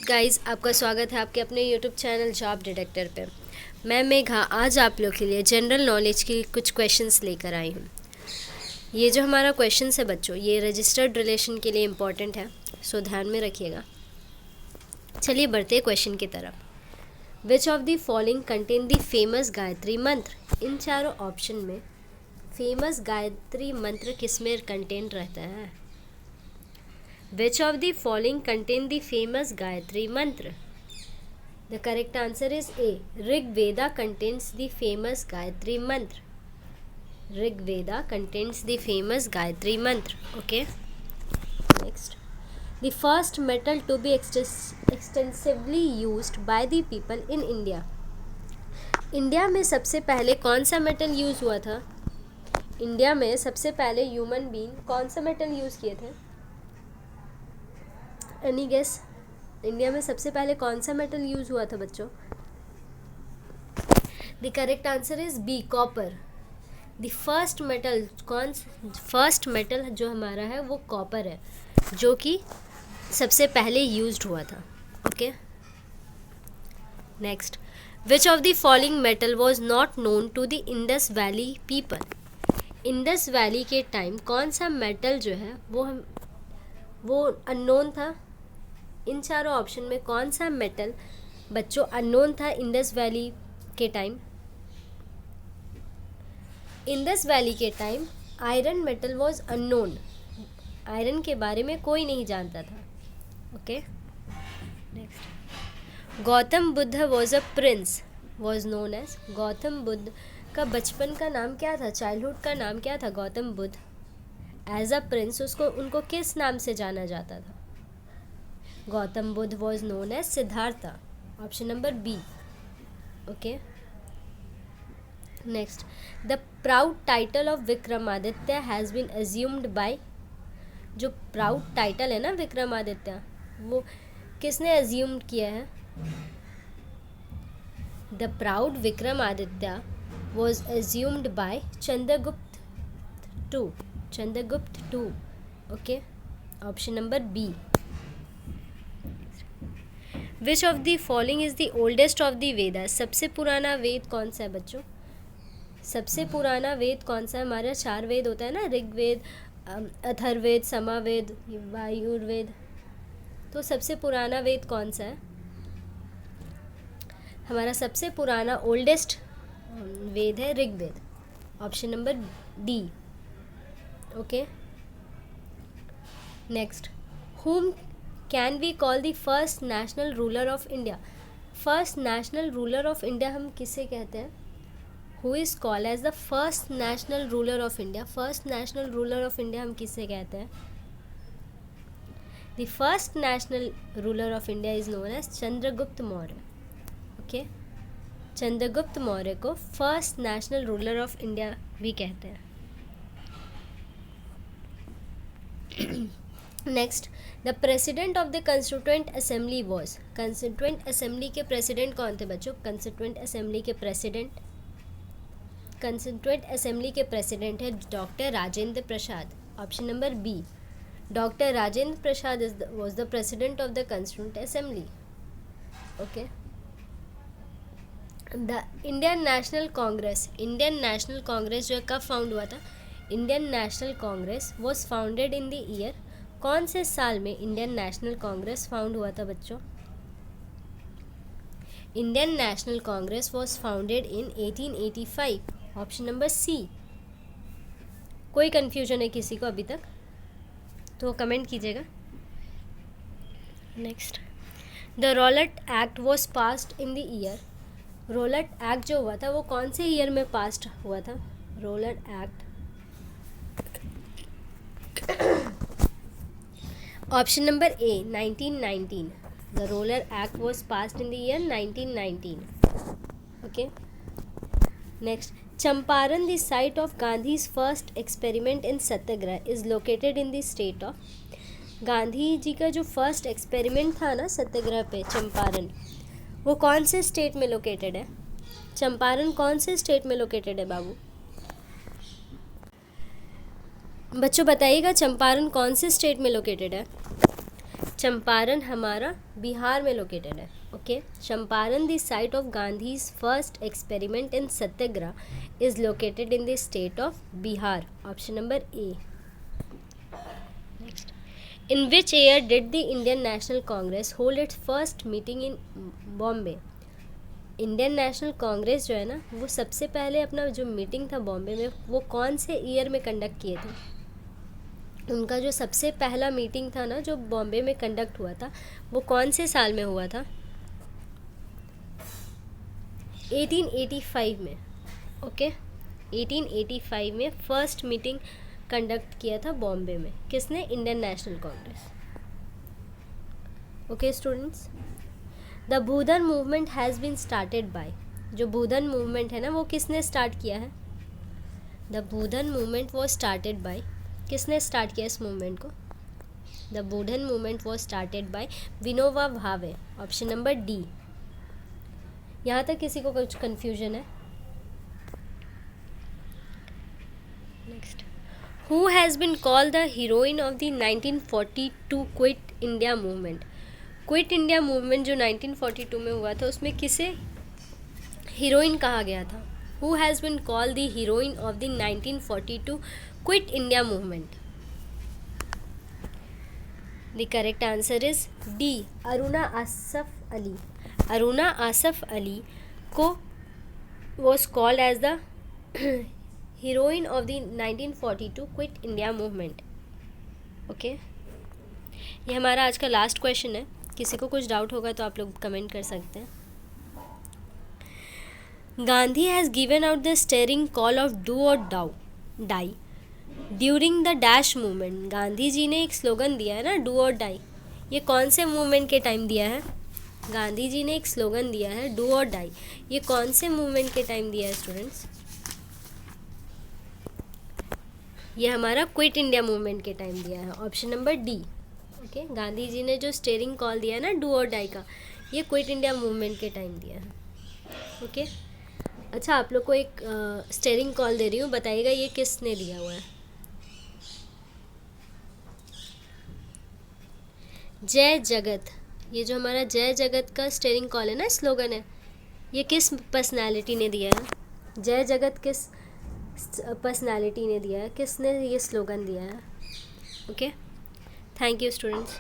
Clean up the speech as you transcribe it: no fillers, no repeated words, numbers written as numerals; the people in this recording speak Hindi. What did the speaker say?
गाइस, आपका स्वागत है आपके अपने यूट्यूब चैनल जॉब डिटेक्टर पे। मैं मेघा आज आप लोग के लिए जनरल नॉलेज की कुछ क्वेश्चंस लेकर आई हूँ। ये जो हमारा क्वेश्चंस है बच्चों, ये रजिस्टर्ड रिलेशन के लिए इम्पॉर्टेंट है, सो ध्यान में रखिएगा। चलिए बढ़ते क्वेश्चन की तरफ। विच of the following contain the famous Gayatri मंत्र? इन चारों ऑप्शन में फेमस गायत्री मंत्र किस में कंटेन रहता है? Which of the following contain the famous Gayatri mantra? The correct answer is A. Rig Veda contains the famous Gayatri mantra. Rig Veda contains the famous Gayatri mantra. Okay. Next. The first metal to be extensively used by the people in India. India में सबसे पहले कौन सा मेटल यूज़ हुआ था? इंडिया में सबसे पहले ह्यूमन बीइंग कौन सा मेटल यूज़ किए थे? Any guess? इंडिया में सबसे पहले कौन सा मेटल यूज़ हुआ था बच्चों? The correct answer is B, copper. The first metal जो हमारा है वो कॉपर है, जो कि सबसे पहले यूज्ड हुआ था। Okay. Next, which of the following metal was not known to the Indus valley people? Indus valley के टाइम कौन सा मेटल जो है वो अननोन था? इन चारों ऑप्शन में कौन सा मेटल बच्चों अननोन था इंडस वैली के टाइम? इंडस वैली के time iron metal was unknown. Iron के बारे में कोई नहीं जानता था। Okay. Next, Gautam Buddha was a prince was known as. Gautam Buddha का बचपन का नाम क्या था? चाइल्डहुड का नाम क्या था? Gautam Buddha as a prince उनको किस नाम से जाना जाता था? Gautam Buddha was known as Siddhartha. Option number B. Okay. Next, the proud title of Vikramaditya has been assumed by. जो प्राउड टाइटल है ना विक्रमादित्य, वो किसने अज्यूम किया है? The proud Vikramaditya was assumed by Chandragupta two. Okay. Option number B. Which of the following is the oldest of the Vedas? सबसे पुराना वेद कौन सा है बच्चों? सबसे पुराना वेद कौन सा है? हमारा 4 वेद होता है ना, ऋग्वेद, अथर्ववेद, सामवेद, वायुर्वेद। तो सबसे पुराना वेद कौन सा है? हमारा सबसे पुराना ओल्डेस्ट वेद है Rigveda. Option number D. Okay. Next, whom can we call the first national ruler of India? First national ruler of India हम किसे कहते हैं? Who is called as the first national ruler of India? First national ruler of India हम किसे कहते हैं? The first national ruler of India is known as Chandragupta Maurya. Okay. Chandragupta Maurya को first national ruler of India भी कहते हैं। Next, the president of the constituent assembly was. Constituent assembly के प्रेसिडेंट कौन थे बच्चों? कंस्टिट्यूएंट असेंबली के प्रेसिडेंट है doctor Rajendra Prasad. Option number B. Doctor Rajendra Prasad was the president of the constituent assembly. Okay. The Indian national Congress जो कब फाउंड हुआ था? Indian national Congress was founded in the year. कौन से साल में इंडियन नेशनल कांग्रेस फाउंड हुआ था बच्चों? Indian national Congress was founded in 1885। Option number C. कोई कंफ्यूजन है किसी को अभी तक? तो कमेंट कीजिएगा। Next, the Rowlatt act was passed in the year. Rowlatt act जो हुआ था वो कौन से ईयर में पास्ड हुआ था? Rowlatt act. Option number A 1919। The Rowlatt act was passed in the year 1919। Okay. Next, Champaran the site of Gandhi's first experiment in satyagraha is located in the state of. Gandhi ji का जो फर्स्ट एक्सपेरिमेंट था ना सत्याग्रह पे, चंपारण, वो कौन से स्टेट में लोकेटेड है? चंपारण कौन से स्टेट में लोकेटेड है बाबू? बच्चों बताइएगा, चंपारण कौन से स्टेट में लोकेटेड है? चंपारण हमारा बिहार में लोकेटेड है। Okay, Champaran the site of Gandhi's first experiment in satyagraha is located in the state of Bihar. Option number A. Next, in which year did the Indian national Congress hold it's first meeting in Bombay. Indian national Congress जो है ना, वो सबसे पहले अपना जो मीटिंग था बॉम्बे में, वो कौन से ईयर में कंडक्ट किए थे। उनका जो सबसे पहला मीटिंग था ना, जो बॉम्बे में कंडक्ट हुआ था, वो कौन से साल में हुआ था। 1885 में। ओके, 1885 में फर्स्ट मीटिंग कंडक्ट किया था बॉम्बे में। किसने? Indian national Congress. Okay students, the Bhoodan movement has been started by. जो भूधन मूवमेंट है ना, वो किसने स्टार्ट किया है। The Bhoodan movement was started by, किसने स्टार्ट किया इस मूवमेंट को। The Bhoodan movement was started by Vinoba Bhave. Option number D. यहाँ तक किसी को कुछ कन्फ्यूजन है? Next, who has been called the heroine of the 1942 quit India movement. Quit India movement जो 1942 में हुआ था, उसमें किसे हीरोइन कहा गया था। Who has been called the heroine of the 1942 quit India movement. The correct answer is D, Aruna Asaf Ali. Aruna Asaf Ali को was called as the heroine of the 1942 quit India movement. Okay, ये हमारा आज का लास्ट क्वेश्चन है। किसी को कुछ डाउट होगा तो आप लोग कमेंट कर सकते हैं। Gandhi has given out the stirring call of do or die during the dash movement. Gandhi ji ने एक स्लोगन दिया है ना, डू और डाई। ये कौन से मूवमेंट के टाइम दिया है। गांधी जी ने एक स्लोगन दिया है डू और डाई। ये कौन से मूवमेंट के टाइम दिया है स्टूडेंट्स। ये हमारा क्विट इंडिया मूवमेंट के टाइम दिया है। Option number D. Okay, Gandhi ji ने जो स्टेरिंग कॉल दिया है ना डू और डाई का, ये क्विट इंडिया मूवमेंट के टाइम दिया है। ओके, अच्छा, आप लोग को एक स्टेरिंग कॉल दे रही हूँ, बताइएगा ये किसने दिया हुआ है। जय जगत, ये जो हमारा जय जगत का स्टेरिंग कॉल है ना, स्लोगन है, ये किस पर्सनालिटी ने दिया है। जय जगत किस पर्सनालिटी ने दिया है, किसने ये स्लोगन दिया है। Okay, thank you students.